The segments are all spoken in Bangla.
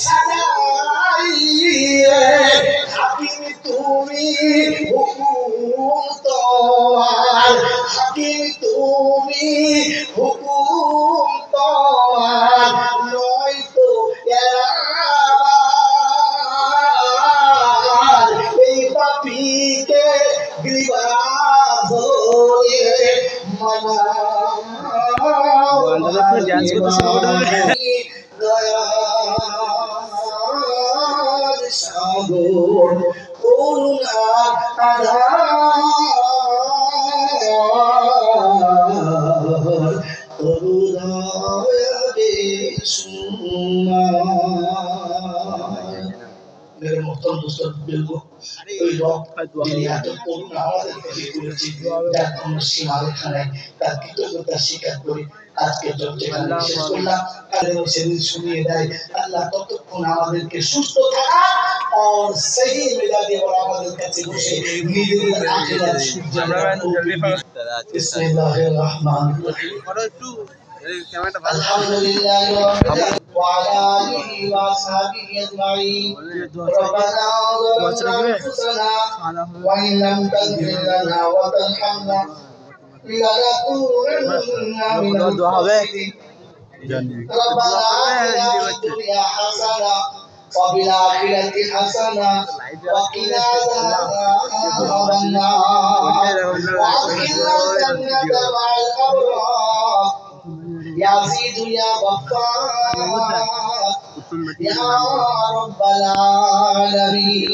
সাজাইয়ে হাকিম তুমি হুকুম তোমার, হাকিম তুমি হুকুম তোমার, নয়তো এবার এই পাপীকে গ্রীবাদ ধরে মানা ডান্স করতে শুরু করে দেবে। দয়ার সাগর করুণার আধার তবু দয়াবে मेरे मोहतरम दोस्तों बिल्कुल ওই রব যিনি এত করুণা আমাদের প্রতি করেছে যার কোনো সীমা রেখা নাই, তার কৃতজ্ঞতা স্বীকার করি। আজকে যেখানে শেষ করলাম কালেও সেদিন শুনিয়ে দেয় আল্লাহ ততক্ষণ আমাদেরকে সুস্থ থাকা और सही मिजाज और আমাদের কাছে বসে নিজেদের আখিরাত বিসমিল্লাহির রহমানির রহিম الحمد لله وعلى آله وأصحابه أجمعين ربنا ظلمنا أنفسنا وإن لم تغفر لنا وترحمنا لنكونن من الخاسرين ربنا آتنا في الدنيا حسنة وفي الآخرة حسنة وقنا عذاب النار وأدخلنا الجنة مع الأبرار يا عزيز يا غفار يا رب العالمين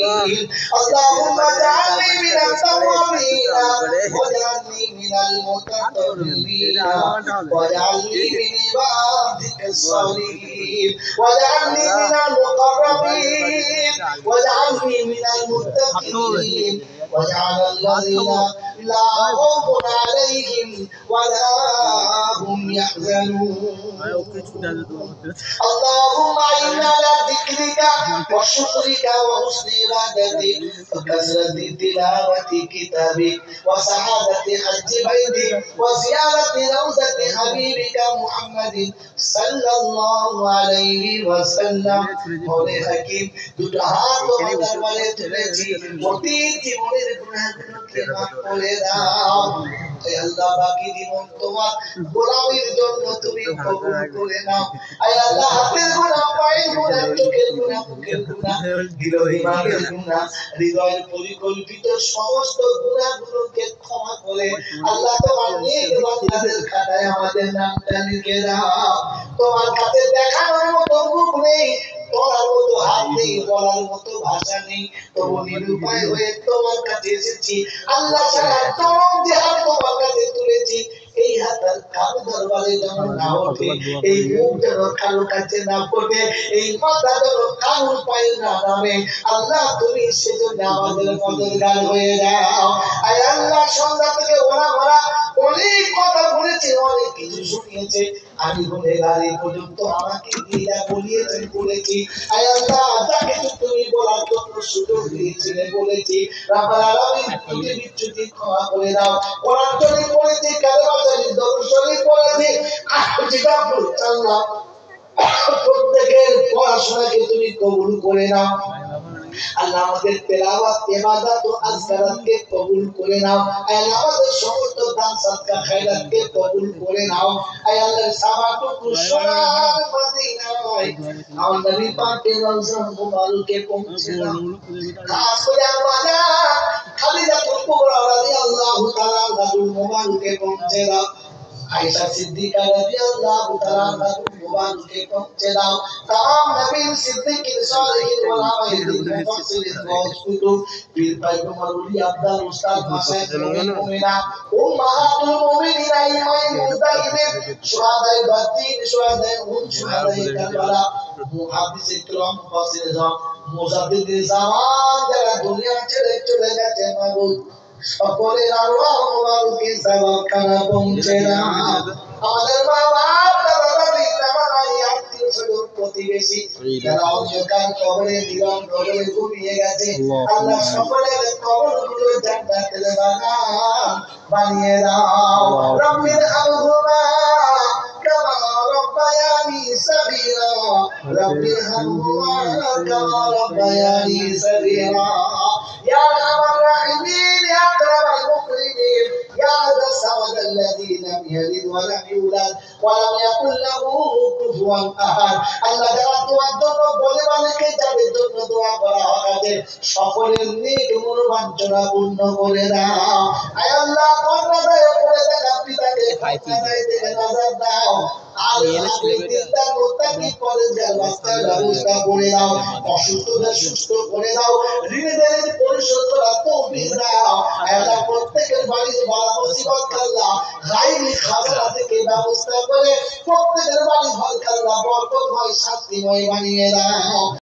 اللهم اجعلني من التوابين واجعلني من المتقبلين واجعلني من عبادك الصالحين واجعلني من المقربين واجعلني من المتقين واجعل الذين لا خوف عليهم ولا هم يحزنون اللهم إنا على ذكرك وشكرك وحسن عبادتك وكثرة تلاوة كتابك وسعادة حج بيتك وزيارة روضة حبيبك محمد صلى الله عليه وسلم মনে হাকিম দুটো হাত তোমার দরবারে তুলেছি অতীত জীবনের গুনাহগুলোকে মাফ করে দাও হে আল্লাহ বাকি জীবন তোমার গোলামীর জন্য তুমি কবুল করে নাও হে আল্লাহ হাতের গুনাহ পায়ের গুনাহ চোখের গুনাহ মুখের গুনাহ দিলের গুনাহ হৃদয়ের পরিকল্পিত সমস্ত গুনাহগুলোকে ক্ষমা করে আল্লাহ তোমার নেক বান্দাদের খাতায় আমাদের নামটা লিখে দাও তোমার কাছে দেখানোর মতো মুখ নেই বলার মতো হাত নেই বলার মতো ভাষা নেই তবু নিরুপায় হয়ে তোমার কাছে এসেছি আল্লাহ ছাড়া চরম যে হাত তোমার কাছে তুলেছি এই হাত আর কারো দরবারে যেমন না ওঠে এই মুখ যেন কারো কাছে না পড়ে এই মাথা যেন কারোর পায়ে না নামে আল্লাহ তুমি সেজন্য আমাদের মদদগার হয়ে যাও আয় আল্লাহ সন্ধ্যা থেকে ওরা ভরা অনেক কথা বলেছে অনেক কিছু শুনিয়েছে আমি বলে গাড়ি পর্যন্ত আমাকে দিয়ে বলিয়েছেন বলেছি আয় আল্লাহ যা কিছু তুমি বলার জন্য সুযোগ দিয়েছিলে বলেছি রাব্বুল আলামিন তুমি বিচ্যুতি ক্ষমা করে দাও কোরআন শরীফ পড়েছি কালেমা শরীফ দরুদ শরীফ পড়েছি যেটা বলছি আল্লাহ প্রত্যেকের পড়াশোনাকে তুমি কবুল করে নাও আল্লাহ আমাদের তেলাওয়াত ইবাদত ও আজকারাতকে কবুল করে নাও আল্লাহ আমাদের সমস্ত দান সদকা খায়রাতকে কবুল করে নাও আয় আল্লাহ সাবাতুকু সোনার মদিনায় আমার নবী পাকের রওজা মুবারকে পৌঁছে দাও খাস করে আমাদের খালিদাতুল কুবরা রাদিয়াল্লাহু তাআলা আনহার মুবারকে পৌঁছে দাও আয়েশা সিদ্দিকা রাদিয়াল্লাহু তাআলা আনহার মুবারকে পৌঁছে দাও तमाम नबी सिद्दीकीन सालिहीन उलमाए मुफस्सिरीन गौस कुतुब पीर पैगंबर उली अब्दुल उस्ताद माशाइख मुमिना उम्माहातुल मुमिनीन इमाम मुजताहिदीन शुहादाए बदीन शुहादाए उन शुहादाए करबला मुहाद्दिस इकराम मुफस्सिर जाम मुजाद्दिद জামান যারা দুনিয়া ছেড়ে চলে গেছে মাবুদ সকলের আরওয়াহ মুবারকে সওয়াবখানা পৌঁছে দাও আমাদের বাবা দাদা প্রতিবেশী যারা অন্ধকার কবরে জীবন কবরে ঘুমিয়ে গেছে আল্লাহ সকলের কবরগুলো জান্নাতের বাগান বানিয়ে দাও রব্বির আরহুমা কামা ربياني صغيرا رب ارحمهما كما ربياني صغيرا يا ارحم الراحمين يا اكرم المكرمين يا أحد الصمد الذي لم يلد ولم يولد ولم يكن له كفوا احد আল্লাহ যারা দোয়ার জন্য বলে বানাকে যাদের জন্য দোয়া করা হবে সকলের নেক মনোবাঞ্ছনা পূর্ণ করে দাও আয় আল্লাহ কর্ণায় করে দেন আপনি তাকে কর্ণায় থেকে নজর দাও অসুস্থদের সুস্থ করে দাও ঋণের পরিশোধ করার তৌফিক দাও আল্লাহ প্রত্যেকের বাড়ির বড় মুসিবত আল্লাহ গায়বী খাজনা থেকে ব্যবস্থা করে প্রত্যেকের বাড়ি ঘর আল্লাহ বরকতময় শান্তিময় বানিয়ে দাও